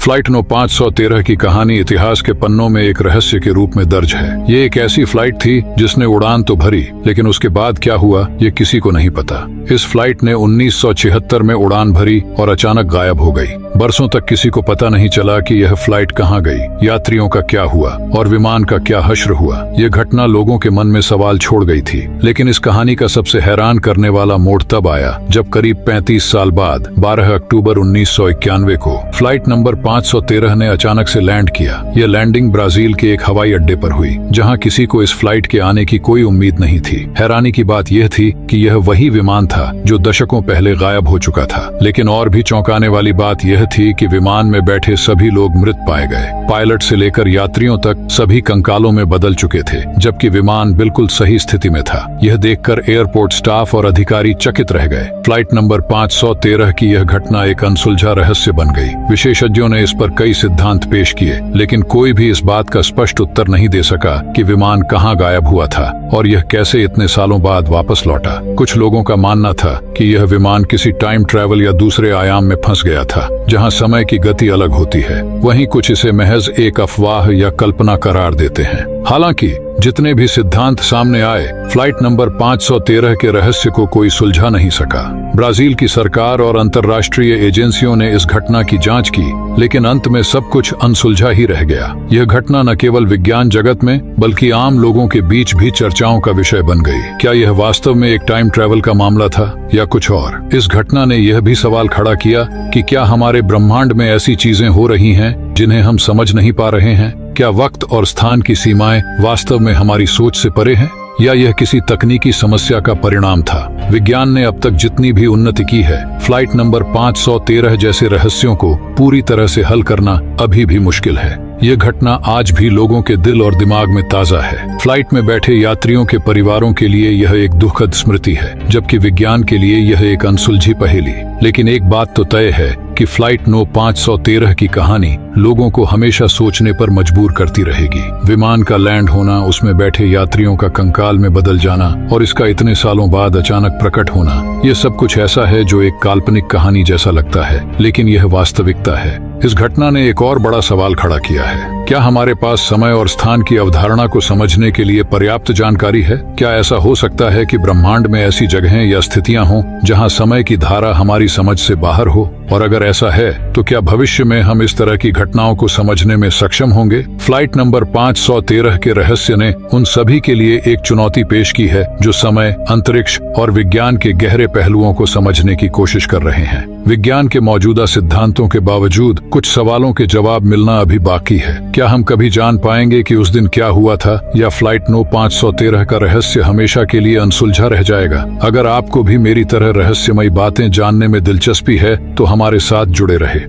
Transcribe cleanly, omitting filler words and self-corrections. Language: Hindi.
फ्लाइट नो 513 की कहानी इतिहास के पन्नों में एक रहस्य के रूप में दर्ज है। ये एक ऐसी फ्लाइट थी जिसने उड़ान तो भरी, लेकिन उसके बाद क्या हुआ ये किसी को नहीं पता। इस फ्लाइट ने 1976 में उड़ान भरी और अचानक गायब हो गई। बरसों तक किसी को पता नहीं चला कि यह फ्लाइट कहाँ गई, यात्रियों का क्या हुआ और विमान का क्या हश्र हुआ। यह घटना लोगों के मन में सवाल छोड़ गई थी, लेकिन इस कहानी का सबसे हैरान करने वाला मोड़ तब आया जब करीब 35 साल बाद 12 अक्टूबर 1991 को फ्लाइट नंबर 513 ने अचानक से लैंड किया। यह लैंडिंग ब्राजील के एक हवाई अड्डे पर हुई, जहां किसी को इस फ्लाइट के आने की कोई उम्मीद नहीं थी। हैरानी की बात यह थी कि यह वही विमान था जो दशकों पहले गायब हो चुका था। लेकिन और भी चौंकाने वाली बात यह थी कि विमान में बैठे सभी लोग मृत पाए गए। पायलट से लेकर यात्रियों तक सभी कंकालों में बदल चुके थे, जबकि विमान बिल्कुल सही स्थिति में था। यह देखकर एयरपोर्ट स्टाफ और अधिकारी चकित रह गए। फ्लाइट नंबर 513 की यह घटना एक अनसुलझा रहस्य बन गई। विशेषज्ञों ने इस पर कई सिद्धांत पेश किए, लेकिन कोई भी इस बात का स्पष्ट उत्तर नहीं दे सका कि विमान कहाँ गायब हुआ था और यह कैसे इतने सालों बाद वापस लौटा। कुछ लोगों का मानना था कि यह विमान किसी टाइम ट्रैवल या दूसरे आयाम में फंस गया था, जहां समय की गति अलग होती है। वहीं कुछ इसे महज एक अफवाह या कल्पना करार देते हैं। हालांकि जितने भी सिद्धांत सामने आए, फ्लाइट नंबर 513 के रहस्य को कोई सुलझा नहीं सका। ब्राजील की सरकार और अंतर्राष्ट्रीय एजेंसियों ने इस घटना की जांच की, लेकिन अंत में सब कुछ अनसुलझा ही रह गया। यह घटना न केवल विज्ञान जगत में बल्कि आम लोगों के बीच भी चर्चाओं का विषय बन गई। क्या यह वास्तव में एक टाइम ट्रैवल का मामला था या कुछ और? इस घटना ने यह भी सवाल खड़ा किया कि क्या हमारे ब्रह्मांड में ऐसी चीजें हो रही हैं जिन्हें हम समझ नहीं पा रहे हैं? क्या वक्त और स्थान की सीमाएं वास्तव में हमारी सोच से परे हैं, या यह किसी तकनीकी समस्या का परिणाम था? विज्ञान ने अब तक जितनी भी उन्नति की है, फ्लाइट नंबर 513 जैसे रहस्यों को पूरी तरह से हल करना अभी भी मुश्किल है। यह घटना आज भी लोगों के दिल और दिमाग में ताजा है। फ्लाइट में बैठे यात्रियों के परिवारों के लिए यह एक दुखद स्मृति है, जबकि विज्ञान के लिए यह एक अनसुलझी पहेली। लेकिन एक बात तो तय है कि फ्लाइट नो 513 की कहानी लोगों को हमेशा सोचने पर मजबूर करती रहेगी। विमान का लैंड होना, उसमें बैठे यात्रियों का कंकाल में बदल जाना और इसका इतने सालों बाद अचानक प्रकट होना, यह सब कुछ ऐसा है जो एक काल्पनिक कहानी जैसा लगता है, लेकिन यह वास्तविकता है। इस घटना ने एक और बड़ा सवाल खड़ा किया है। क्या हमारे पास समय और स्थान की अवधारणा को समझने के लिए पर्याप्त जानकारी है? क्या ऐसा हो सकता है कि ब्रह्मांड में ऐसी जगहें या स्थितियां हों जहां समय की धारा हमारी समझ से बाहर हो? और अगर ऐसा है तो क्या भविष्य में हम इस तरह की घटनाओं को समझने में सक्षम होंगे? फ्लाइट नंबर 513 के रहस्य ने उन सभी के लिए एक चुनौती पेश की है जो समय, अंतरिक्ष और विज्ञान के गहरे पहलुओं को समझने की कोशिश कर रहे हैं। विज्ञान के मौजूदा सिद्धांतों के बावजूद कुछ सवालों के जवाब मिलना अभी बाकी है। क्या हम कभी जान पाएंगे कि उस दिन क्या हुआ था, या फ्लाइट नो 513 का रहस्य हमेशा के लिए अनसुलझा रह जाएगा? अगर आपको भी मेरी तरह रहस्यमयी बातें जानने में दिलचस्पी है तो हमारे साथ जुड़े रहे।